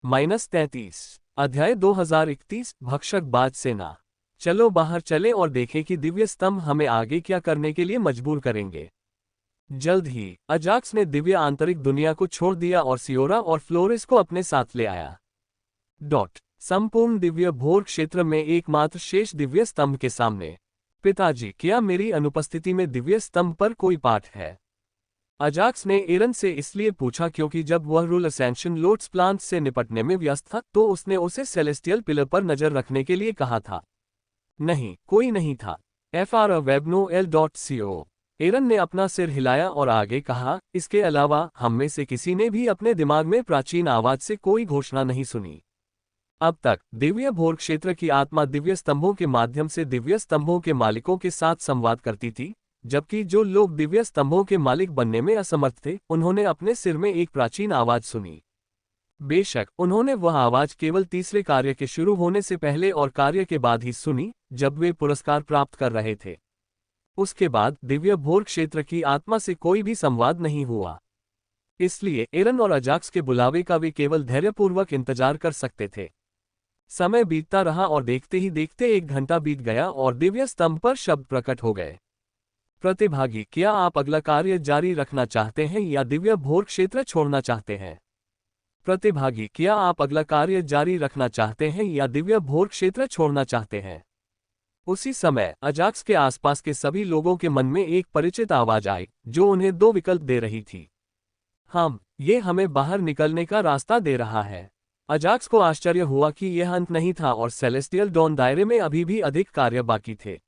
-33 अध्याय 2031 भक्षक बाज सेना। चलो बाहर चले और देखें कि दिव्य स्तंभ हमें आगे क्या करने के लिए मजबूर करेंगे। जल्द ही अजाक्स ने दिव्य आंतरिक दुनिया को छोड़ दिया और सियोरा और फ्लोरेस को अपने साथ ले आया। संपूर्ण दिव्य भोर क्षेत्र में एकमात्र शेष दिव्य स्तंभ के सामने। पिताजी, क्या मेरी अनुपस्थिति में दिव्य स्तंभ पर कोई पाठ है? अजाक्स ने एरन से इसलिए पूछा क्योंकि जब वह रूल असेंशन लोट्स प्लांट से निपटने में व्यस्त था तो उसने उसे सेलेस्टियल पिलर पर नजर रखने के लिए कहा था। नहीं, कोई नहीं था। FRWEBNOL.CO। एरन ने अपना सिर हिलाया और आगे कहा, इसके अलावा हम में से किसी ने भी अपने दिमाग में प्राचीन आवाज से कोई घोषणा नहीं सुनी। अब तक दिव्य भोर क्षेत्र की आत्मा दिव्य स्तंभों के माध्यम से दिव्य स्तंभों के मालिकों के साथ संवाद करती थी, जबकि जो लोग दिव्य स्तंभों के मालिक बनने में असमर्थ थे उन्होंने अपने सिर में एक प्राचीन आवाज सुनी। बेशक उन्होंने वह आवाज केवल तीसरे कार्य के शुरू होने से पहले और कार्य के बाद ही सुनी, जब वे पुरस्कार प्राप्त कर रहे थे। उसके बाद दिव्य भोर क्षेत्र की आत्मा से कोई भी संवाद नहीं हुआ। इसलिए एरन और अजाक्स के बुलावे का वे केवल धैर्यपूर्वक इंतजार कर सकते थे। समय बीतता रहा और देखते ही देखते 1 घंटा बीत गया और दिव्य स्तंभ पर शब्द प्रकट हो गए। प्रतिभागी, क्या आप अगला कार्य जारी रखना चाहते हैं या दिव्य भोर क्षेत्र छोड़ना चाहते हैं? प्रतिभागी, क्या आप अगला कार्य जारी रखना चाहते हैं या दिव्य भोर क्षेत्र छोड़ना चाहते हैं? उसी समय अजाक्स के आसपास के सभी लोगों के मन में एक परिचित आवाज आई, जो उन्हें 2 विकल्प दे रही थी। ये हमें बाहर निकलने का रास्ता दे रहा है। अजाक्स को आश्चर्य हुआ कि यह अंत नहीं था और सेलेस्टियल डॉन दायरे में अभी भी अधिक कार्य बाकी थे।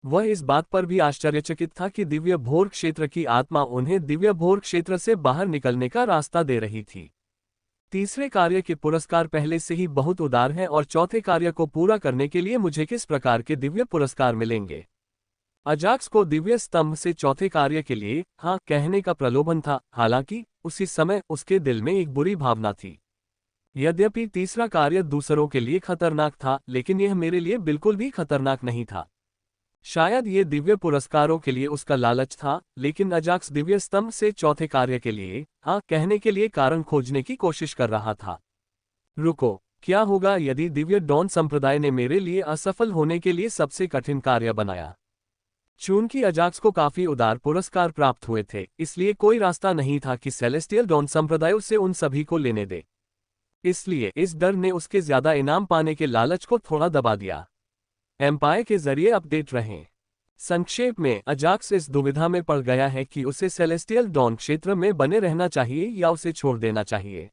वह इस बात पर भी आश्चर्यचकित था कि दिव्य भोर क्षेत्र की आत्मा उन्हें दिव्य भोर क्षेत्र से बाहर निकलने का रास्ता दे रही थी। तीसरे कार्य के पुरस्कार पहले से ही बहुत उदार हैं और चौथे कार्य को पूरा करने के लिए मुझे किस प्रकार के दिव्य पुरस्कार मिलेंगे? अजाक्स को दिव्य स्तंभ से चौथे कार्य के लिए हाँ कहने का प्रलोभन था, हालांकि उसी समय उसके दिल में एक बुरी भावना थी। यद्यपि तीसरा कार्य दूसरों के लिए खतरनाक था, लेकिन यह मेरे लिए बिल्कुल भी खतरनाक नहीं था। शायद ये दिव्य पुरस्कारों के लिए उसका लालच था, लेकिन अजाक्स दिव्य स्तंभ से चौथे कार्य के लिए हाँ कहने के लिए कारण खोजने की कोशिश कर रहा था। रुको, क्या होगा यदि दिव्य डॉन संप्रदाय ने मेरे लिए असफल होने के लिए सबसे कठिन कार्य बनाया? चूंकि अजाक्स को काफी उदार पुरस्कार प्राप्त हुए थे, इसलिए कोई रास्ता नहीं था कि सेलेस्टियल डॉन संप्रदाय उसे उन सभी को लेने दे। इसलिए इस डर ने उसके ज्यादा इनाम पाने के लालच को थोड़ा दबा दिया। एम्पायर के जरिए अपडेट रहें। संक्षेप में, अजाक्स इस दुविधा में पड़ गया है कि उसे सेलेस्टियल डॉन क्षेत्र में बने रहना चाहिए या उसे छोड़ देना चाहिए।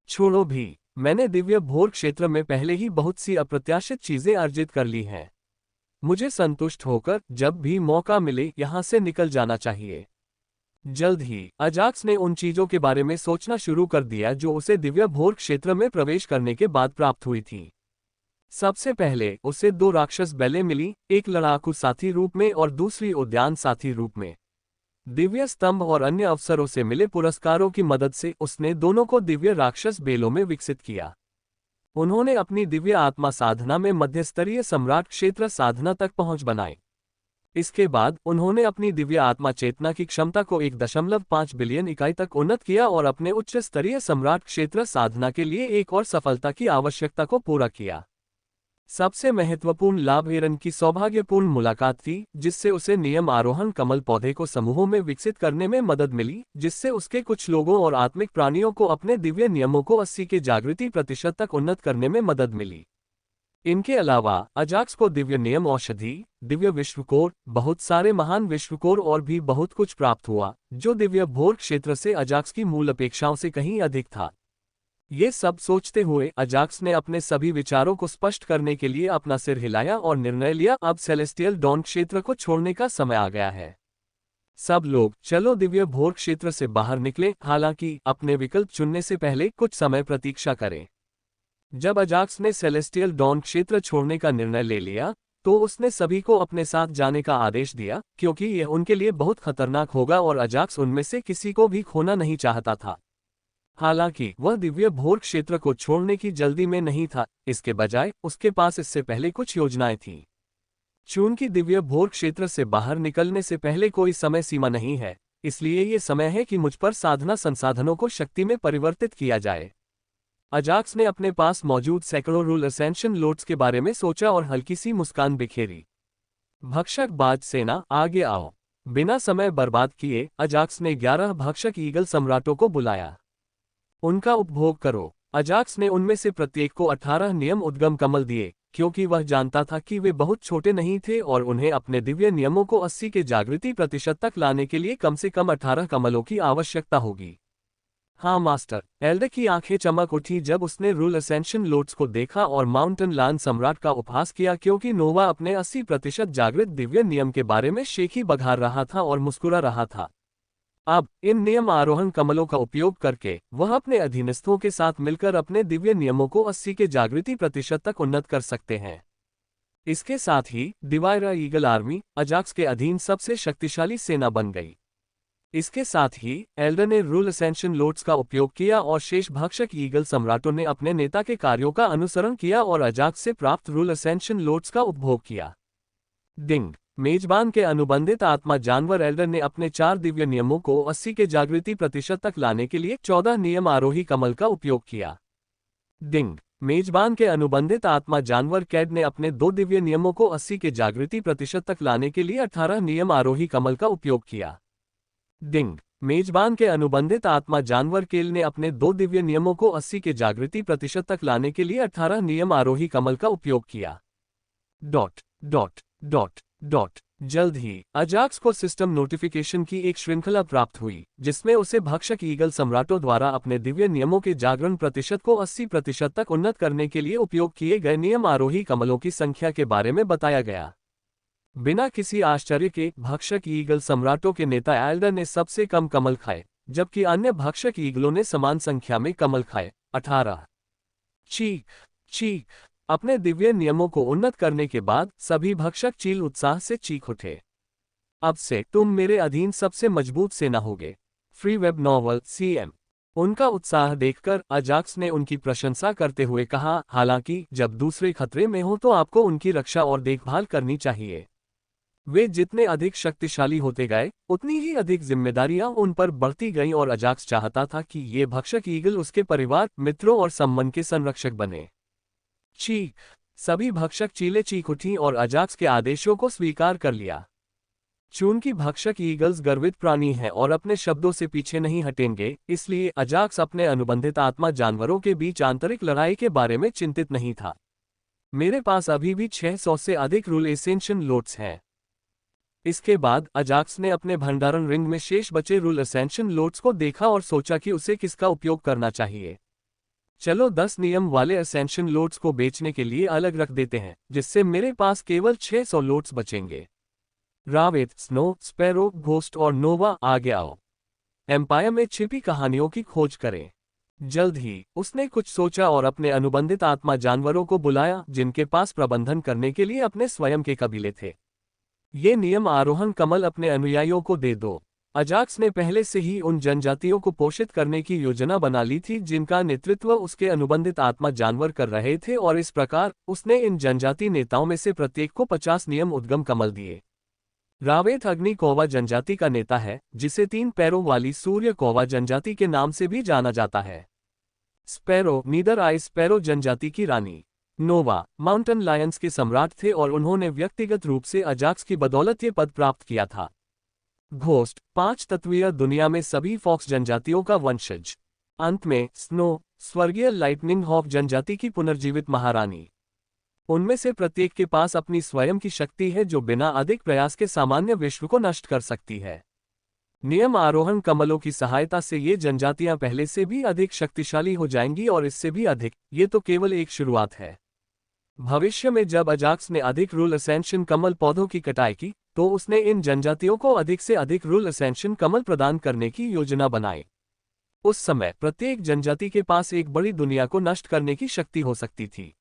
छोड़ो भी, मैंने दिव्य भोर क्षेत्र में पहले ही बहुत सी अप्रत्याशित चीजें अर्जित कर ली हैं। मुझे संतुष्ट होकर जब भी मौका मिले यहां से निकल जाना चाहिए। जल्द ही अजाक्स ने उन चीजों के बारे में सोचना शुरू कर दिया जो उसे दिव्य भोर क्षेत्र में प्रवेश करने के बाद प्राप्त हुई थी। सबसे पहले उसे 2 राक्षस बैलें मिली, एक लड़ाकू साथी रूप में और दूसरी उद्यान साथी रूप में। दिव्य स्तंभ और अन्य अवसरों से मिले पुरस्कारों की मदद से उसने दोनों को दिव्य राक्षस बेलों में विकसित किया। उन्होंने अपनी दिव्य आत्मा साधना में मध्यस्तरीय सम्राट क्षेत्र साधना तक पहुंच बनाई। इसके बाद उन्होंने अपनी दिव्य आत्मा चेतना की क्षमता को 1.5 बिलियन इकाई तक उन्नत किया और अपने उच्च स्तरीय सम्राट क्षेत्र साधना के लिए एक और सफलता की आवश्यकता को पूरा किया। सबसे महत्वपूर्ण लाभ एरन की सौभाग्यपूर्ण मुलाकात थी, जिससे उसे नियम आरोहण कमल पौधे को समूहों में विकसित करने में मदद मिली, जिससे उसके कुछ लोगों और आत्मिक प्राणियों को अपने दिव्य नियमों को 80 के जागृति प्रतिशत तक उन्नत करने में मदद मिली। इनके अलावा अजाक्स को दिव्य नियम औषधि, दिव्य विश्वकोर, बहुत सारे महान विश्वकोर और भी बहुत कुछ प्राप्त हुआ, जो दिव्य भोर क्षेत्र से अजाक्स की मूल अपेक्षाओं से कहीं अधिक था। ये सब सोचते हुए अजाक्स ने अपने सभी विचारों को स्पष्ट करने के लिए अपना सिर हिलाया और निर्णय लिया, अब सेलेस्टियल डॉन क्षेत्र को छोड़ने का समय आ गया है। सब लोग चलो दिव्य भोर क्षेत्र से बाहर निकले, हालांकि अपने विकल्प चुनने से पहले कुछ समय प्रतीक्षा करें। जब अजाक्स ने सेलेस्टियल डॉन क्षेत्र छोड़ने का निर्णय ले लिया, तो उसने सभी को अपने साथ जाने का आदेश दिया, क्योंकि यह उनके लिए बहुत खतरनाक होगा और अजाक्स उनमें से किसी को भी खोना नहीं चाहता था। हालांकि वह दिव्य भोर क्षेत्र को छोड़ने की जल्दी में नहीं था, इसके बजाय उसके पास इससे पहले कुछ योजनाएं थीं। चूंकि दिव्य भोर क्षेत्र से बाहर निकलने से पहले कोई समय सीमा नहीं है, इसलिए ये समय है कि मुझ पर साधना संसाधनों को शक्ति में परिवर्तित किया जाए। अजाक्स ने अपने पास मौजूद सैकड़ों रूल असेंशन लोड्स के बारे में सोचा और हल्की सी मुस्कान बिखेरी। भक्षक बाज सेना, आगे आओ। बिना समय बर्बाद किए अजाक्स ने 11 भक्षक ईगल सम्राटों को बुलाया। उनका उपभोग करो। अजाक्स ने उनमें से प्रत्येक को 18 नियम उद्गम कमल दिए, क्योंकि वह जानता था कि वे बहुत छोटे नहीं थे और उन्हें अपने दिव्य नियमों को 80 के जागृति प्रतिशत तक लाने के लिए कम से कम 18 कमलों की आवश्यकता होगी। हाँ मास्टर, एल्डर की आंखें चमक उठी जब उसने रूल असेंशन लोड्स को देखा और माउंटेन लायन सम्राट का उपहास किया, क्योंकि नोवा अपने 80% जागृत दिव्य नियम के बारे में शेखी बघार रहा था और मुस्कुरा रहा था। अब इन नियम आरोहण कमलों का उपयोग करके वह अपने अधीनस्थों के साथ मिलकर अपने दिव्य नियमों को 80 के जागृति प्रतिशत तक उन्नत कर सकते हैं। इसके साथ ही डिवाइरा ईगल आर्मी अजाक्स के अधीन सबसे शक्तिशाली सेना बन गई। इसके साथ ही एल्डर ने रूल असेंशन लोड्स का उपयोग किया और शेष भक्षक ईगल सम्राटों ने अपने नेता के कार्यों का अनुसरण किया और अजाक्स से प्राप्त रूल असेंशन लोड्स का उपभोग किया। डिंग, मेजबान के अनुबंधित आत्मा जानवर एल्डर ने अपने 4 दिव्य नियमों को 80 के जागृति प्रतिशत तक लाने के लिए 14 नियम आरोही कमल का उपयोग किया। डिंग, मेजबान के अनुबंधित आत्मा जानवर कैड ने अपने 2 दिव्य नियमों को 80 के जागृति प्रतिशत तक लाने के लिए 18 नियम आरोही कमल का उपयोग किया। डिंग, मेजबान के अनुबंधित आत्मा जानवर केल ने अपने 2 दिव्य नियमों को 80 के जागृति प्रतिशत तक लाने के लिए 18 नियम आरोही कमल का उपयोग किया। डॉट डॉट डॉट डॉट जल्द ही अजाक्स को सिस्टम नोटिफिकेशन की एक श्रृंखला प्राप्त हुई, जिसमें उसे भक्षक ईगल सम्राटों द्वारा अपने दिव्य नियमों के जागरण प्रतिशत को 80% तक उन्नत करने के लिए उपयोग किए गए नियम आरोही कमलों की संख्या के बारे में बताया गया। बिना किसी आश्चर्य के भक्षक ईगल सम्राटों के नेता एल्डर ने सबसे कम कमल खाए, जबकि अन्य भक्षक ईगलों ने समान संख्या में कमल खाए, 18। चीख चीख। अपने दिव्य नियमों को उन्नत करने के बाद सभी भक्षक चील उत्साह से चीख उठे। अब से तुम मेरे अधीन सबसे मजबूत सेना होगे। Free web novel CM। उनका उत्साह देखकर अजाक्स ने उनकी प्रशंसा करते हुए कहा, हालांकि जब दूसरे खतरे में हो तो आपको उनकी रक्षा और देखभाल करनी चाहिए। वे जितने अधिक शक्तिशाली होते गए, उतनी ही अधिक जिम्मेदारियां उन पर बढ़ती गईं और अजाक्स चाहता था कि ये भक्षक ईगल उसके परिवार, मित्रों और सम्मान के संरक्षक बने। चीख। सभी भक्षक चीलें चीख उठीं और अजाक्स के आदेशों को स्वीकार कर लिया। चूंकि भक्षक ईगल्स गर्वित प्राणी हैं और अपने शब्दों से पीछे नहीं हटेंगे, इसलिए अजाक्स अपने अनुबंधित आत्मा जानवरों के बीच आंतरिक लड़ाई के बारे में चिंतित नहीं था। मेरे पास अभी भी 600 से अधिक रूल एसेंशन लोड्स हैं। इसके बाद अजाक्स ने अपने भंडारण रिंग में शेष बचे रूल असेंशन लोड्स को देखा और सोचा कि उसे किसका उपयोग करना चाहिए। चलो 10 नियम वाले असेंशन लोड्स को बेचने के लिए अलग रख देते हैं, जिससे मेरे पास केवल 600 लोड्स बचेंगे। रावेत, स्नो, स्पैरो, घोस्ट और नोवा, आगे आओ। एम्पायर में छिपी कहानियों की खोज करें। जल्द ही उसने कुछ सोचा और अपने अनुबंधित आत्मा जानवरों को बुलाया, जिनके पास प्रबंधन करने के लिए अपने स्वयं के कबीले थे। ये नियम आरोहण कमल अपने अनुयायियों को दे दो। अजाक्स ने पहले से ही उन जनजातियों को पोषित करने की योजना बना ली थी जिनका नेतृत्व उसके अनुबंधित आत्मा जानवर कर रहे थे, और इस प्रकार उसने इन जनजाति नेताओं में से प्रत्येक को 50 नियम उद्गम कमल दिए। रावेत अग्नि कौवा जनजाति का नेता है, जिसे 3 पैरों वाली सूर्य कौवा जनजाति के नाम से भी जाना जाता है। स्पैरो, नीदर आई स्पैरो जनजाति की रानी। नोवा, माउंटेन लायंस के सम्राट थे और उन्होंने व्यक्तिगत रूप से अजाक्स की बदौलत ये पद प्राप्त किया था। घोस्ट, 5 तत्वीय दुनिया में सभी फॉक्स जनजातियों का वंशज। अंत में स्नो, स्वर्गीय लाइटनिंग हॉक जनजाति की पुनर्जीवित महारानी। उनमें से प्रत्येक के पास अपनी स्वयं की शक्ति है जो बिना अधिक प्रयास के सामान्य विश्व को नष्ट कर सकती है। नियम आरोहण कमलों की सहायता से ये जनजातियां पहले से भी अधिक शक्तिशाली हो जाएंगी, और इससे भी अधिक। ये तो केवल एक शुरुआत है। भविष्य में जब अजाक्स ने अधिक रूल असेंशन कमल पौधों की कटाई की, तो उसने इन जनजातियों को अधिक से अधिक रूल असेंशन कमल प्रदान करने की योजना बनाई। उस समय प्रत्येक जनजाति के पास एक बड़ी दुनिया को नष्ट करने की शक्ति हो सकती थी।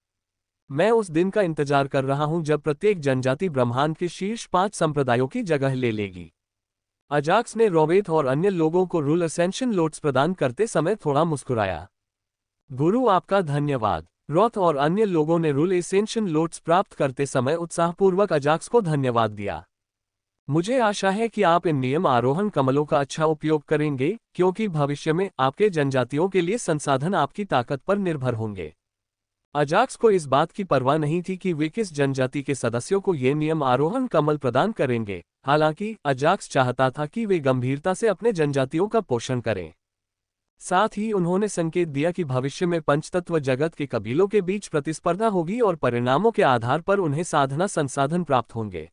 मैं उस दिन का इंतजार कर रहा हूं जब प्रत्येक जनजाति ब्रह्मांड के शीर्ष 5 संप्रदायों की जगह ले लेगी। अजाक्स ने रोवेथ और अन्य लोगों को रूल असेंशन लोड्स प्रदान करते समय थोड़ा मुस्कुराया। गुरु, आपका धन्यवाद। रॉथ और अन्य लोगों ने रूल एसेंशन लोड्स प्राप्त करते समय उत्साहपूर्वक अजाक्स को धन्यवाद दिया। मुझे आशा है कि आप इन नियम आरोहण कमलों का अच्छा उपयोग करेंगे, क्योंकि भविष्य में आपके जनजातियों के लिए संसाधन आपकी ताकत पर निर्भर होंगे। अजाक्स को इस बात की परवाह नहीं थी कि वे किस जनजाति के सदस्यों को ये नियम आरोहण कमल प्रदान करेंगे। हालांकि अजाक्स चाहता था कि वे गंभीरता से अपने जनजातियों का पोषण करें। साथ ही उन्होंने संकेत दिया कि भविष्य में पंचतत्व जगत के कबीलों के बीच प्रतिस्पर्धा होगी और परिणामों के आधार पर उन्हें साधना संसाधन प्राप्त होंगे।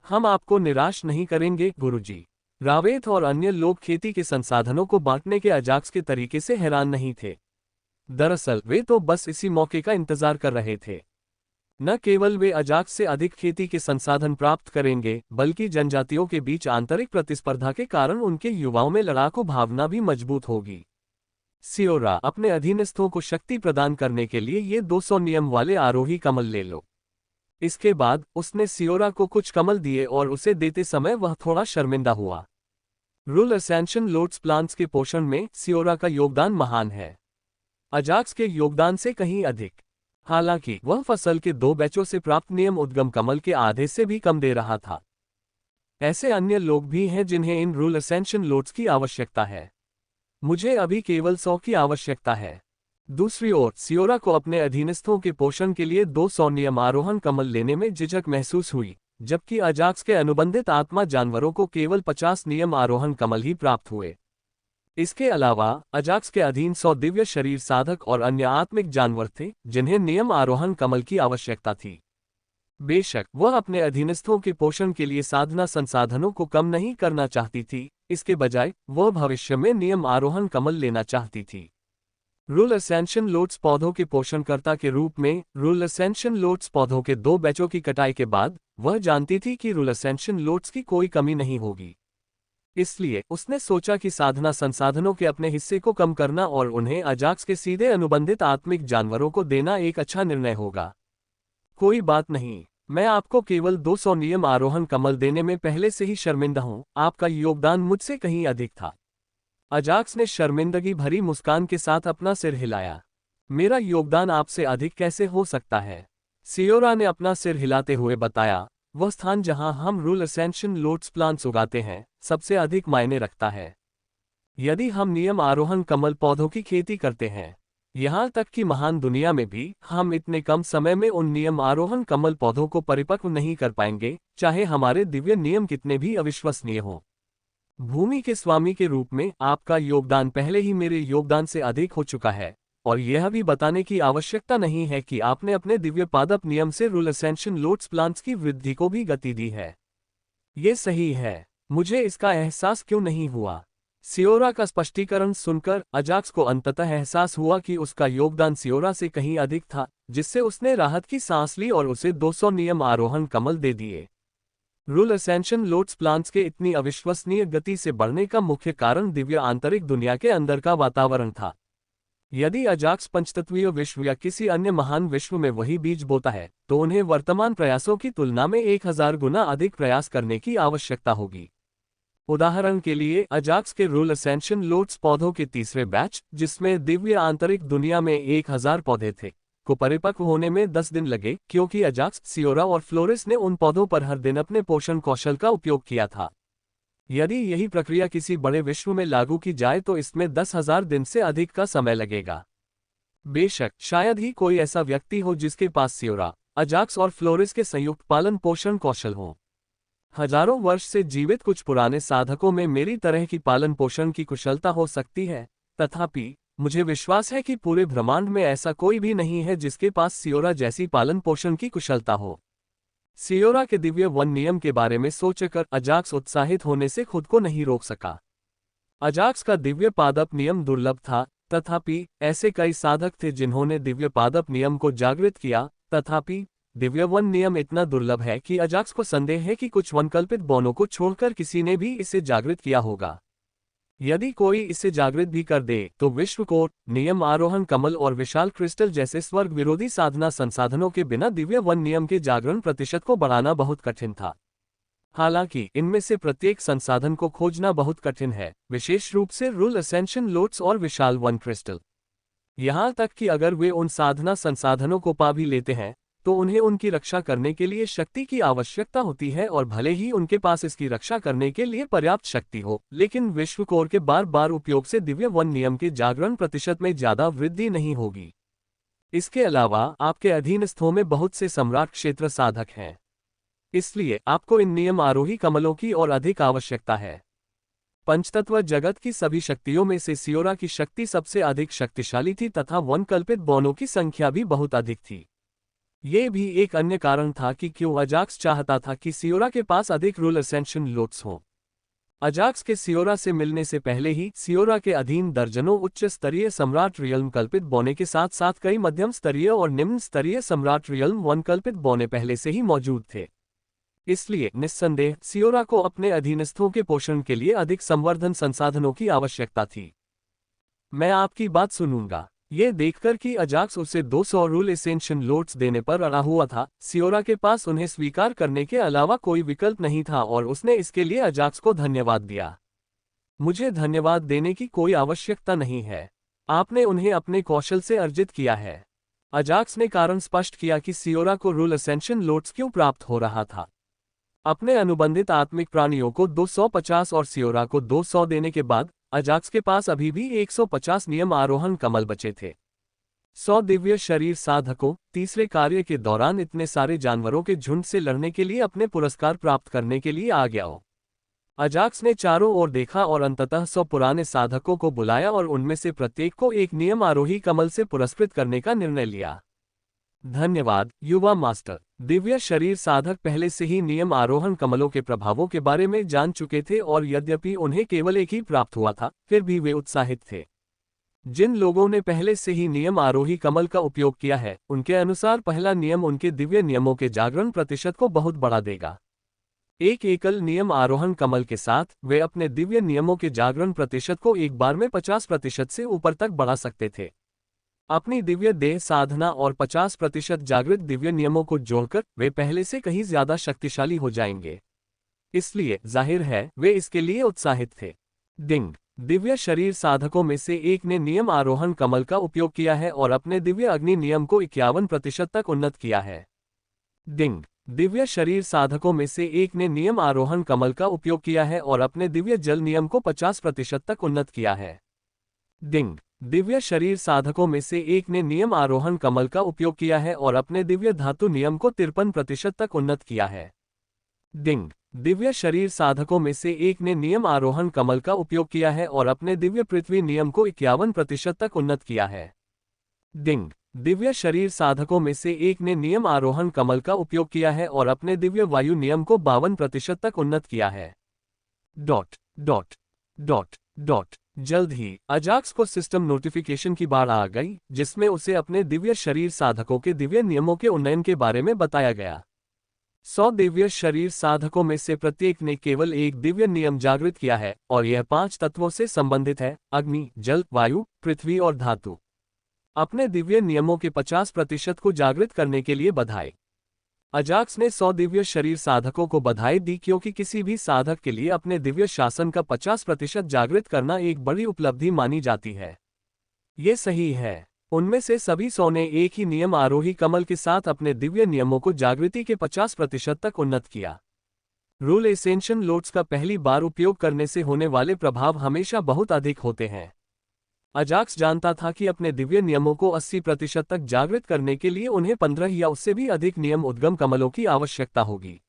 हम आपको निराश नहीं करेंगे, गुरुजी। रावेत और अन्य लोग खेती के संसाधनों को बांटने के अजाक्स के तरीके से हैरान नहीं थे। दरअसल वे तो बस इसी मौके का इंतजार कर रहे थे। न केवल वे अजाक्स से अधिक खेती के संसाधन प्राप्त करेंगे, बल्कि जनजातियों के बीच आंतरिक प्रतिस्पर्धा के कारण उनके युवाओं में लड़ाकू भावना भी मजबूत होगी। सियोरा, अपने अधीनस्थों को शक्ति प्रदान करने के लिए ये 200 नियम वाले आरोही कमल ले लो। इसके बाद उसने सियोरा को कुछ कमल दिए और उसे देते समय वह थोड़ा शर्मिंदा हुआ। रूल असेंशन लोटस प्लांट्स के पोषण में सियोरा का योगदान महान है, अजाक्स के योगदान से कहीं अधिक। हालांकि वह फसल के 2 बैचों से प्राप्त नियम उद्गम कमल के आधे से भी कम दे रहा था। ऐसे अन्य लोग भी हैं जिन्हें इन रूल असेंशन लोट्स की आवश्यकता है। मुझे अभी केवल 100 की आवश्यकता है। दूसरी ओर सियोरा को अपने अधीनस्थों के पोषण के लिए 200 नियम आरोहण कमल लेने में झिझक महसूस हुई, जबकि अजाक्स के अनुबंधित आत्मा जानवरों को केवल 50 नियम आरोहण कमल ही प्राप्त हुए। इसके अलावा अजाक्स के अधीन 100 दिव्य शरीर साधक और अन्य आत्मिक जानवर थे जिन्हें नियम आरोहण कमल की आवश्यकता थी। बेशक वह अपने अधीनस्थों के पोषण के लिए साधना संसाधनों को कम नहीं करना चाहती थी, इसके बजाय वह भविष्य में नियम आरोहण कमल लेना चाहती थी। रूल असेंशन लोट्स पौधों के पोषणकर्ता के रूप में रूल असेंशन लोट्स पौधों के 2 बैचों की कटाई के बाद वह जानती थी कि रूल असेंशन लोट्स की कोई कमी नहीं होगी। इसलिए उसने सोचा कि साधना संसाधनों के अपने हिस्से को कम करना और उन्हें अजाक्स के सीधे अनुबंधित आत्मिक जानवरों को देना एक अच्छा निर्णय होगा। कोई बात नहीं, मैं आपको केवल 200 नियम आरोहण कमल देने में पहले से ही शर्मिंदा हूं, आपका योगदान मुझसे कहीं अधिक था। अजाक्स ने शर्मिंदगी भरी मुस्कान के साथ अपना सिर हिलाया। मेरा योगदान आपसे अधिक कैसे हो सकता है? सियोरा ने अपना सिर हिलाते हुए बताया, वह स्थान जहां हम रूल असेंशन लोट्स प्लांट्स उगाते हैं सबसे अधिक मायने रखता है। यदि हम नियम आरोहण कमल पौधों की खेती करते हैं, यहां तक कि महान दुनिया में भी हम इतने कम समय में उन नियम आरोहण कमल पौधों को परिपक्व नहीं कर पाएंगे, चाहे हमारे दिव्य नियम कितने भी अविश्वसनीय हों। भूमि के स्वामी के रूप में आपका योगदान पहले ही मेरे योगदान से अधिक हो चुका है, और यह भी बताने की आवश्यकता नहीं है कि आपने अपने दिव्य पादप नियम से रूल असेंशन लोट्स प्लांट्स की वृद्धि को भी गति दी है। ये सही है, मुझे इसका एहसास क्यों नहीं हुआ? सियोरा का स्पष्टीकरण सुनकर अजाक्स को अंततः एहसास हुआ कि उसका योगदान सियोरा से कहीं अधिक था, जिससे उसने राहत की सांस ली और उसे 200 नियम आरोहण कमल दे दिए। रूल असेंशन लोट्स प्लांट्स के इतनी अविश्वसनीय गति से बढ़ने का मुख्य कारण दिव्य आंतरिक दुनिया के अंदर का वातावरण था। यदि अजाक्स पंचतत्वीय विश्व या किसी अन्य महान विश्व में वही बीज बोता है, तो उन्हें वर्तमान प्रयासों की तुलना में 1000 गुना अधिक प्रयास करने की आवश्यकता होगी। उदाहरण के लिए अजाक्स के रूल असेंशन लोट्स पौधों के तीसरे बैच, जिसमें दिव्य आंतरिक दुनिया में 1000 पौधे थे, को परिपक्व होने में 10 दिन लगे, क्योंकि अजाक्स, सियोरा और फ्लोरिस ने उन पौधों पर हर दिन अपने पोषण कौशल का उपयोग किया था। यदि यही प्रक्रिया किसी बड़े विश्व में लागू की जाए तो इसमें 10,000 दिन से अधिक का समय लगेगा। बेशक शायद ही कोई ऐसा व्यक्ति हो जिसके पास सियोरा, अजाक्स और फ्लोरिस के संयुक्त पालन पोषण कौशल हो। हजारों वर्ष से जीवित कुछ पुराने साधकों में मेरी तरह की पालन पोषण की कुशलता हो सकती है, तथापि मुझे विश्वास है कि पूरे ब्रह्मांड में ऐसा कोई भी नहीं है जिसके पास सियोरा जैसी पालन पोषण की कुशलता हो। सियोरा के दिव्य वन नियम के बारे में सोचकर अजाक्स उत्साहित होने से खुद को नहीं रोक सका। अजाक्स का दिव्य पादप नियम दुर्लभ था, तथापि ऐसे कई साधक थे जिन्होंने दिव्य पादप नियम को जागृत किया, तथापि दिव्य वन नियम इतना दुर्लभ है कि अजाक्स को संदेह है कि कुछ वनकल्पित बौनों को छोड़कर किसी ने भी इसे जागृत किया होगा। यदि कोई इसे जागृत भी कर दे तो विश्व को नियम आरोहण कमल और विशाल क्रिस्टल जैसे स्वर्ग विरोधी साधना संसाधनों के बिना दिव्य वन नियम के जागरण प्रतिशत को बढ़ाना बहुत कठिन था। हालांकि इनमें से प्रत्येक संसाधन को खोजना बहुत कठिन है, विशेष रूप से रूल असेंशन लोट्स और विशाल वन क्रिस्टल। यहां तक कि अगर वे उन साधना संसाधनों को पा भी लेते हैं तो उन्हें उनकी रक्षा करने के लिए शक्ति की आवश्यकता होती है, और भले ही उनके पास इसकी रक्षा करने के लिए पर्याप्त शक्ति हो, लेकिन विश्व कोर के बार बार उपयोग से दिव्य वन नियम के जागरण प्रतिशत में ज्यादा वृद्धि नहीं होगी। इसके अलावा आपके अधीनस्थों में बहुत से सम्राट क्षेत्र साधक हैं, इसलिए आपको इन नियम आरोही कमलों की और अधिक आवश्यकता है। पंचतत्व जगत की सभी शक्तियों में से सियोरा की शक्ति सबसे अधिक शक्तिशाली थी तथा वन कल्पित बौनों की संख्या भी बहुत अधिक थी। ये भी एक अन्य कारण था कि क्यों अजाक्स चाहता था कि सियोरा के पास अधिक रूल असेंशन लोट्स हों। अजाक्स के सियोरा से मिलने से पहले ही सियोरा के अधीन दर्जनों उच्च स्तरीय सम्राट रियल्म कल्पित बौने के साथ साथ कई मध्यम स्तरीय और निम्न स्तरीय सम्राट रियल्म वन कल्पित बौने पहले से ही मौजूद थे। इसलिए निस्संदेह सियोरा को अपने अधीनस्थों के पोषण के लिए अधिक संवर्धन संसाधनों की आवश्यकता थी। मैं आपकी बात सुनूंगा। ये देखकर कि अजाक्स उसे 200 रूल एसेंशन लोट्स देने पर अड़ा हुआ था, सियोरा के पास उन्हें स्वीकार करने के अलावा कोई विकल्प नहीं था और उसने इसके लिए अजाक्स को धन्यवाद दिया। मुझे धन्यवाद देने की कोई आवश्यकता नहीं है, आपने उन्हें अपने कौशल से अर्जित किया है। अजाक्स ने कारण स्पष्ट किया कि सियोरा को रूल एसेंशन लोट्स क्यों प्राप्त हो रहा था। अपने अनुबंधित आत्मिक प्राणियों को 250 और सियोरा को 200 देने के बाद अजाक्स के पास अभी भी 150 नियम आरोहण कमल बचे थे। 100 दिव्य शरीर साधकों तीसरे कार्य के दौरान इतने सारे जानवरों के झुंड से लड़ने के लिए अपने पुरस्कार प्राप्त करने के लिए आ गया हो। अजाक्स ने चारों ओर देखा और अंततः 100 पुराने साधकों को बुलाया और उनमें से प्रत्येक को एक नियम आरोही कमल से पुरस्कृत करने का निर्णय लिया। धन्यवाद युवा मास्टर। दिव्य शरीर साधक पहले से ही नियम आरोहण कमलों के प्रभावों के बारे में जान चुके थे और यद्यपि उन्हें केवल एक ही प्राप्त हुआ था, फिर भी वे उत्साहित थे। जिन लोगों ने पहले से ही नियम आरोही कमल का उपयोग किया है, उनके अनुसार पहला नियम उनके दिव्य नियमों के जागरण प्रतिशत को बहुत बढ़ा देगा। एक एकल नियम आरोहण कमल के साथ वे अपने दिव्य नियमों के जागरण प्रतिशत को एक बार में 50% से ऊपर तक बढ़ा सकते थे। अपनी दिव्य देह साधना और 50% जागृत दिव्य नियमों को जोड़कर वे पहले से कहीं ज्यादा शक्तिशाली हो जाएंगे। इसलिए जाहिर है वे इसके लिए उत्साहित थे। डिंग। दिव्य शरीर साधकों में से एक ने नियम आरोहण कमल का उपयोग किया है और अपने दिव्य अग्नि नियम को 51% तक उन्नत किया है। डिंग। दिव्य शरीर साधकों में से एक ने नियम आरोहण कमल का उपयोग किया है और अपने दिव्य जल नियम को 50% तक उन्नत किया है। डिंग। दिव्य शरीर साधकों में से एक ने नियम आरोहण कमल का उपयोग किया है और अपने दिव्य धातु नियम को 53% तक उन्नत किया है। डिंग। दिव्य शरीर साधकों में से एक ने नियम आरोहण कमल का उपयोग किया है और अपने दिव्य पृथ्वी नियम को 51% तक उन्नत किया है। डिंग। दिव्य शरीर साधकों में से एक ने नियम आरोहण कमल का उपयोग किया है और अपने दिव्य वायु नियम को 52% तक उन्नत किया है। Dot dot dot dot. जल्द ही अजाक्स को सिस्टम नोटिफिकेशन की बाढ़ आ गई, जिसमें उसे अपने दिव्य शरीर साधकों के दिव्य नियमों के उन्नयन के बारे में बताया गया। 100 दिव्य शरीर साधकों में से प्रत्येक ने केवल एक दिव्य नियम जागृत किया है और यह 5 तत्वों से संबंधित है: अग्नि, जल, वायु, पृथ्वी और धातु। अपने दिव्य नियमों के 50% को जागृत करने के लिए बधाई। अजाक्स ने 100 दिव्य शरीर साधकों को बधाई दी क्योंकि किसी भी साधक के लिए अपने दिव्य शासन का 50% जागृत करना एक बड़ी उपलब्धि मानी जाती है। ये सही है। उनमें से सभी 100 ने एक ही नियम आरोही कमल के साथ अपने दिव्य नियमों को जागृति के 50% तक उन्नत किया। रूल एसेंशन लोट्स का पहली बार उपयोग करने से होने वाले प्रभाव हमेशा बहुत अधिक होते हैं। अजाक्स जानता था कि अपने दिव्य नियमों को 80% तक जागृत करने के लिए उन्हें 15 या उससे भी अधिक नियम उद्गम कमलों की आवश्यकता होगी।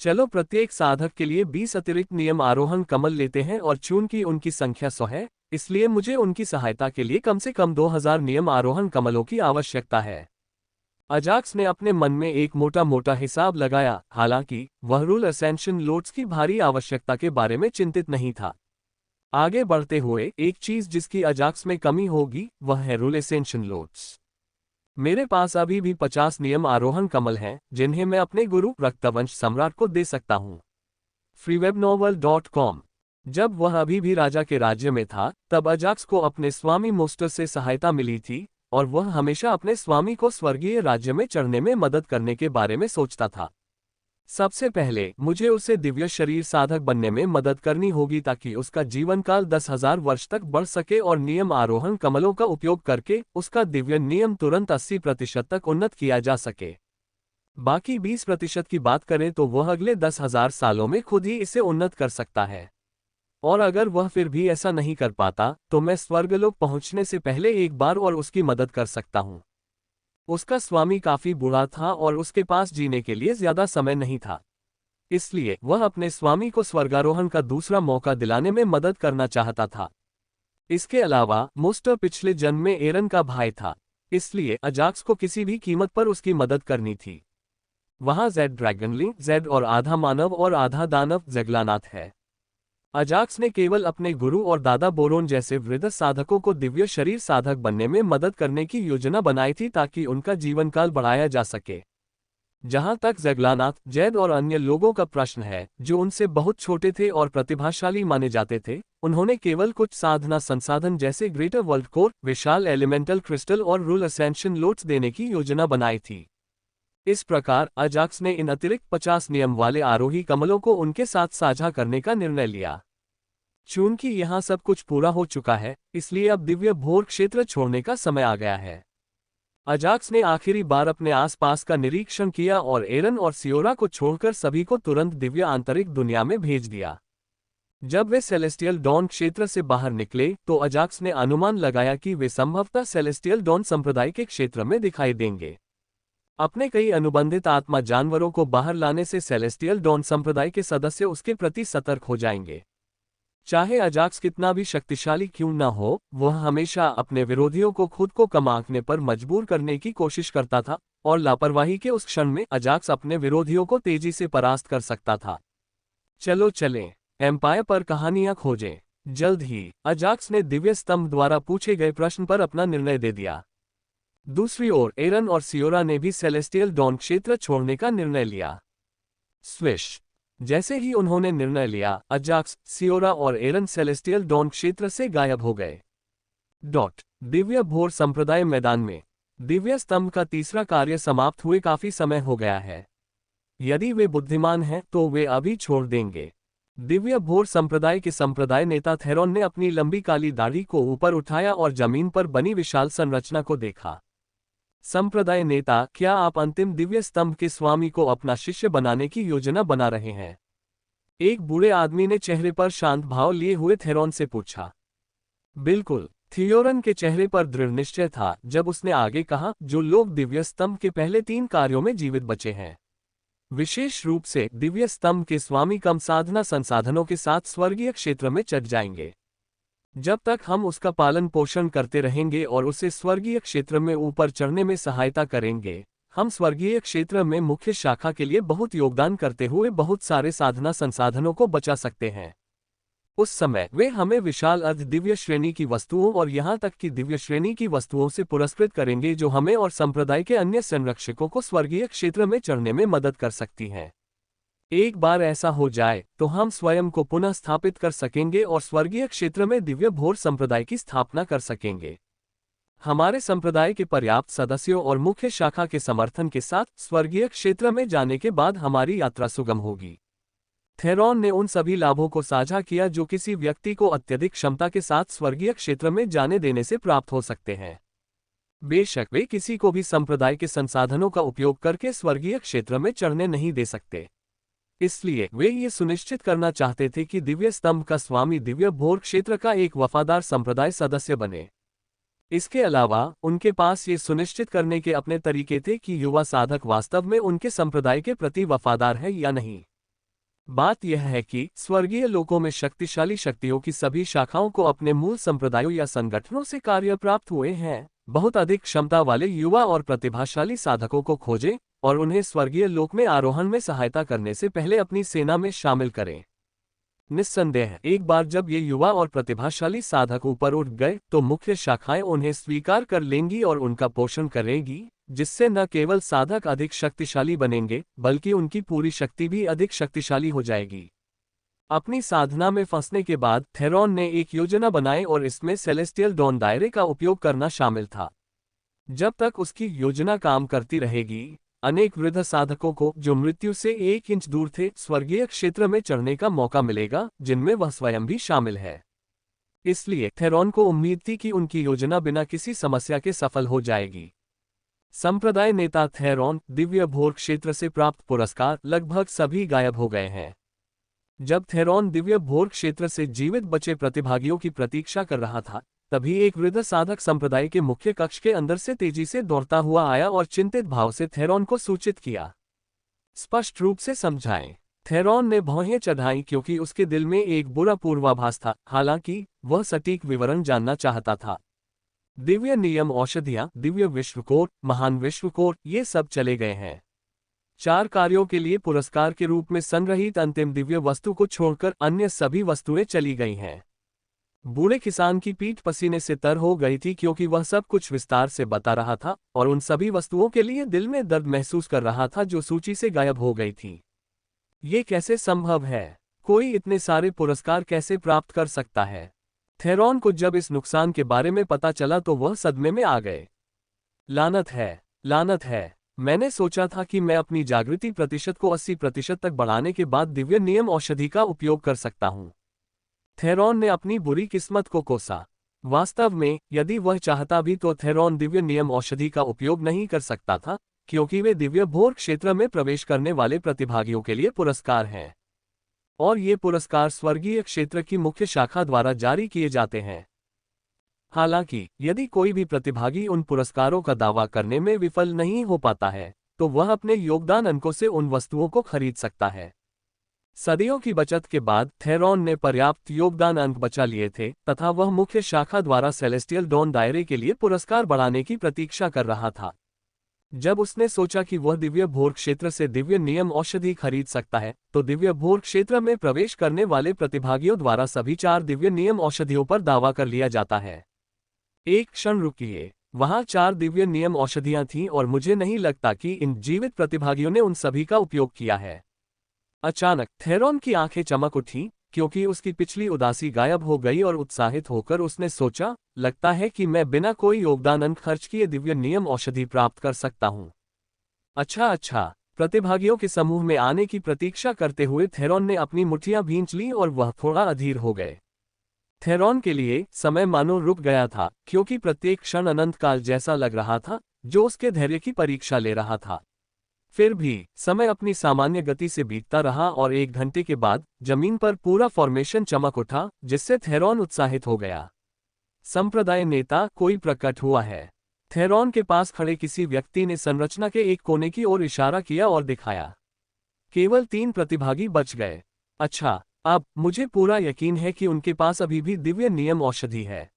चलो प्रत्येक साधक के लिए 20 अतिरिक्त नियम आरोहण कमल लेते हैं और चूंकि उनकी संख्या 100 है, इसलिए मुझे उनकी सहायता के लिए कम से कम 2000 नियम आरोहण कमलों की आवश्यकता है। अजाक्स ने अपने मन में एक मोटा मोटा हिसाब लगाया, हालांकि वह रूल असेंशन लोट्स की भारी आवश्यकता के बारे में चिंतित नहीं था। आगे बढ़ते हुए एक चीज जिसकी अजाक्स में कमी होगी वह है रूल एसेंशन लोट्स। मेरे पास अभी भी 50 नियम आरोहण कमल हैं जिन्हें मैं अपने गुरु रक्तवंश सम्राट को दे सकता हूं। freewebnovel.com। जब वह अभी भी राजा के राज्य में था तब अजाक्स को अपने स्वामी मोस्टर से सहायता मिली थी और वह हमेशा अपने स्वामी को स्वर्गीय राज्य में चढ़ने में मदद करने के बारे में सोचता था। सबसे पहले मुझे उसे दिव्य शरीर साधक बनने में मदद करनी होगी ताकि उसका जीवन काल 10,000 वर्ष तक बढ़ सके और नियम आरोहण कमलों का उपयोग करके उसका दिव्य नियम तुरंत 80% तक उन्नत किया जा सके। बाकी 20% की बात करें तो वह अगले 10,000 सालों में खुद ही इसे उन्नत कर सकता है। और अगर वह फिर भी ऐसा नहीं कर पाता, तो मैं स्वर्गलोक पहुंचने से पहले एक बार और उसकी मदद कर सकता हूं। उसका स्वामी काफी बूढ़ा था और उसके पास जीने के लिए ज्यादा समय नहीं था। इसलिए वह अपने स्वामी को स्वर्गारोहण का दूसरा मौका दिलाने में मदद करना चाहता था। इसके अलावा मोस्टर पिछले जन्म में एरन का भाई था, इसलिए अजाक्स को किसी भी कीमत पर उसकी मदद करनी थी। वहां जेड ड्रैगनलिंग जेड और आधा मानव और आधा दानव ज़ेग्लानाथ है। अजाक्स ने केवल अपने गुरु और दादा बोरोन जैसे वृद्ध साधकों को दिव्य शरीर साधक बनने में मदद करने की योजना बनाई थी ताकि उनका जीवनकाल बढ़ाया जा सके। जहां तक ज़ेग्लानाथ, जैद और अन्य लोगों का प्रश्न है, जो उनसे बहुत छोटे थे और प्रतिभाशाली माने जाते थे, उन्होंने केवल कुछ साधना संसाधन जैसे ग्रेटर वर्ल्ड कोर, विशाल एलिमेंटल क्रिस्टल और रूल असेंशन लोट्स देने की योजना बनाई थी। इस प्रकार अजाक्स ने इन अतिरिक्त 50 नियम वाले आरोही कमलों को उनके साथ साझा करने का निर्णय लिया। चूंकि यहाँ सब कुछ पूरा हो चुका है, इसलिए अब दिव्य भोर क्षेत्र छोड़ने का समय आ गया है। अजाक्स ने आखिरी बार अपने आसपास का निरीक्षण किया और एरन और सियोरा को छोड़कर सभी को तुरंत दिव्य आंतरिक दुनिया में भेज दिया। जब वे सेलेस्टियल डॉन क्षेत्र से बाहर निकले तो अजाक्स ने अनुमान लगाया कि वे संभवतः सेलेस्टियल डॉन संप्रदाय के क्षेत्र में दिखाई देंगे। अपने कई अनुबंधित आत्मा जानवरों को बाहर लाने से सेलेस्टियल डॉन संप्रदाय के सदस्य उसके प्रति सतर्क हो जाएंगे। चाहे अजाक्स कितना भी शक्तिशाली क्यों न हो, वह हमेशा अपने विरोधियों को खुद को कम आंकने पर मजबूर करने की कोशिश करता था, और लापरवाही के उस क्षण में अजाक्स अपने विरोधियों को तेजी से परास्त कर सकता था। चलो चलें, एम्पायर पर कहानियां खोजें। जल्द ही अजाक्स ने दिव्य स्तंभ द्वारा पूछे गए प्रश्न पर अपना निर्णय दे दिया। दूसरी ओर एरन और सियोरा ने भी सेलेस्टियल डॉन क्षेत्र छोड़ने का निर्णय लिया। स्विश! जैसे ही उन्होंने निर्णय लिया, अजाक्स, सियोरा और एरन सेलेस्टियल डॉन क्षेत्र से गायब हो गए। दिव्य भोर संप्रदाय मैदान में दिव्य स्तंभ का तीसरा कार्य समाप्त हुए काफी समय हो गया है। यदि वे बुद्धिमान हैं तो वे अभी छोड़ देंगे। दिव्य भोर संप्रदाय के संप्रदाय नेता थेरॉन ने अपनी लंबी काली दाढ़ी को ऊपर उठाया और जमीन पर बनी विशाल संरचना को देखा। संप्रदाय नेता, क्या आप अंतिम दिव्य स्तंभ के स्वामी को अपना शिष्य बनाने की योजना बना रहे हैं? एक बूढ़े आदमी ने चेहरे पर शांत भाव लिए हुए थेरॉन से पूछा। बिल्कुल, थियोरन के चेहरे पर दृढ़ निश्चय था जब उसने आगे कहा, जो लोग दिव्य स्तंभ के पहले 3 कार्यों में जीवित बचे हैं, विशेष रूप से दिव्य स्तंभ के स्वामी कम साधना संसाधनों के साथ स्वर्गीय क्षेत्र में चढ़ जाएंगे। जब तक हम उसका पालन पोषण करते रहेंगे और उसे स्वर्गीय क्षेत्र में ऊपर चढ़ने में सहायता करेंगे, हम स्वर्गीय क्षेत्र में मुख्य शाखा के लिए बहुत योगदान करते हुए बहुत सारे साधना संसाधनों को बचा सकते हैं। उस समय वे हमें विशाल अर्ध दिव्य श्रेणी की वस्तुओं और यहाँ तक कि दिव्य श्रेणी की वस्तुओं से पुरस्कृत करेंगे जो हमें और संप्रदाय के अन्य संरक्षकों को स्वर्गीय क्षेत्र में चढ़ने में मदद कर सकती हैं। एक बार ऐसा हो जाए तो हम स्वयं को पुनः स्थापित कर सकेंगे और स्वर्गीय क्षेत्र में दिव्य भोर संप्रदाय की स्थापना कर सकेंगे। हमारे संप्रदाय के पर्याप्त सदस्यों और मुख्य शाखा के समर्थन के साथ स्वर्गीय क्षेत्र में जाने के बाद हमारी यात्रा सुगम होगी। थेरॉन ने उन सभी लाभों को साझा किया जो किसी व्यक्ति को अत्यधिक क्षमता के साथ स्वर्गीय क्षेत्र में जाने देने से प्राप्त हो सकते हैं। बेशक वे किसी को भी संप्रदाय के संसाधनों का उपयोग करके स्वर्गीय क्षेत्र में चढ़ने नहीं दे सकते। इसलिए वे ये सुनिश्चित करना चाहते थे कि दिव्य स्तंभ का स्वामी दिव्य भोर क्षेत्र का एक वफादार संप्रदाय सदस्य बने। इसके अलावा उनके पास ये सुनिश्चित करने के अपने तरीके थे कि युवा साधक वास्तव में उनके संप्रदाय के प्रति वफादार है या नहीं। बात यह है कि स्वर्गीय लोकों में शक्तिशाली शक्तियों की सभी शाखाओं को अपने मूल संप्रदायों या संगठनों से कार्य प्राप्त हुए हैं। बहुत अधिक क्षमता वाले युवा और प्रतिभाशाली साधकों को खोजें और उन्हें स्वर्गीय लोक में आरोहण में सहायता करने से पहले अपनी सेना में शामिल करें। निस्संदेह एक बार जब ये युवा और प्रतिभाशाली साधक ऊपर उठ गए तो मुख्य शाखाएं उन्हें स्वीकार कर लेंगी और उनका पोषण करेंगी, जिससे न केवल साधक अधिक शक्तिशाली बनेंगे बल्कि उनकी पूरी शक्ति भी अधिक शक्तिशाली हो जाएगी। अपनी साधना में फंसने के बाद थेरॉन ने एक योजना बनाई और इसमें सेलेस्टियल डॉन दायरे का उपयोग करना शामिल था। जब तक उसकी योजना काम करती रहेगी, अनेक वृद्ध साधकों को जो मृत्यु से 1 इंच दूर थे स्वर्गीय क्षेत्र में चढ़ने का मौका मिलेगा, जिनमें वह स्वयं भी शामिल है। इसलिए थेरॉन को उम्मीद थी कि उनकी योजना बिना किसी समस्या के सफल हो जाएगी। संप्रदाय नेता थेरॉन, दिव्य भोर क्षेत्र से प्राप्त पुरस्कार लगभग सभी गायब हो गए हैं। जब थेरॉन दिव्य भोर क्षेत्र से जीवित बचे प्रतिभागियों की प्रतीक्षा कर रहा था, तभी एक वृद्ध साधक संप्रदाय के मुख्य कक्ष के अंदर से तेजी से दौड़ता हुआ आया और चिंतित भाव से थेरॉन को सूचित किया। स्पष्ट रूप से समझाएं। थेरॉन ने भौहें चढ़ाई क्योंकि उसके दिल में एक बुरा पूर्वाभास था, हालांकि वह सटीक विवरण जानना चाहता था। दिव्य नियम औषधियां, दिव्य विश्वकोश, महान विश्वकोश, ये सब चले गए हैं। 4 कार्यों के लिए पुरस्कार के रूप में संग्रहित अंतिम दिव्य वस्तु को छोड़कर अन्य सभी वस्तुएं चली गई हैं। बूढ़े किसान की पीठ पसीने से तर हो गई थी क्योंकि वह सब कुछ विस्तार से बता रहा था और उन सभी वस्तुओं के लिए दिल में दर्द महसूस कर रहा था जो सूची से गायब हो गई थी। ये कैसे संभव है? कोई इतने सारे पुरस्कार कैसे प्राप्त कर सकता है? थेरॉन को जब इस नुकसान के बारे में पता चला तो वह सदमे में आ गए। लानत है, लानत है। मैंने सोचा था कि मैं अपनी जागृति प्रतिशत को 80% तक बढ़ाने के बाद दिव्य नियम औषधि का उपयोग कर सकता हूं। थेरॉन ने अपनी बुरी किस्मत को कोसा। वास्तव में, यदि वह चाहता भी तो थेरॉन दिव्य नियम औषधि का उपयोग नहीं कर सकता था, क्योंकि वे दिव्य भोर क्षेत्र में प्रवेश करने वाले प्रतिभागियों के लिए पुरस्कार हैं और ये पुरस्कार स्वर्गीय क्षेत्र की मुख्य शाखा द्वारा जारी किए जाते हैं। हालांकि यदि कोई भी प्रतिभागी उन पुरस्कारों का दावा करने में विफल नहीं हो पाता है, तो वह अपने योगदान अंकों से उन वस्तुओं को खरीद सकता है। सदियों की बचत के बाद थेरॉन ने पर्याप्त योगदान अंक बचा लिए थे तथा वह मुख्य शाखा द्वारा सेलेस्टियल डॉन दायरे के लिए पुरस्कार बढ़ाने की प्रतीक्षा कर रहा था। जब उसने सोचा कि वह दिव्य भोर क्षेत्र से दिव्य नियम औषधि खरीद सकता है, तो दिव्य भोर क्षेत्र में प्रवेश करने वाले प्रतिभागियों द्वारा सभी 4 दिव्य नियम औषधियों पर दावा कर लिया जाता है। एक क्षण रुकिए, वहां 4 दिव्य नियम औषधियां थीं और मुझे नहीं लगता कि इन जीवित प्रतिभागियों ने उन सभी का उपयोग किया है। अचानक थेरॉन की आंखें चमक उठीं, क्योंकि उसकी पिछली उदासी गायब हो गई और उत्साहित होकर उसने सोचा, लगता है कि मैं बिना कोई योगदान अंक खर्च किए दिव्य नियम औषधि प्राप्त कर सकता हूं। अच्छा, प्रतिभागियों के समूह में आने की प्रतीक्षा करते हुए थेरॉन ने अपनी मुट्ठियां भींच लीं और वह थोड़ा अधीर हो गए। थेरॉन के लिए समय मानो रुक गया था, क्योंकि प्रत्येक क्षण अनंत काल जैसा लग रहा था, जो उसके धैर्य की परीक्षा ले रहा था। फिर भी समय अपनी सामान्य गति से बीतता रहा और 1 घंटे के बाद जमीन पर पूरा फॉर्मेशन चमक उठा, जिससे थेरॉन उत्साहित हो गया। संप्रदाय नेता, कोई प्रकट हुआ है। थेरॉन के पास खड़े किसी व्यक्ति ने संरचना के एक कोने की ओर इशारा किया और दिखाया। केवल 3 प्रतिभागी बच गए। अच्छा, अब मुझे पूरा यकीन है कि उनके पास अभी भी दिव्य नियम औषधि है।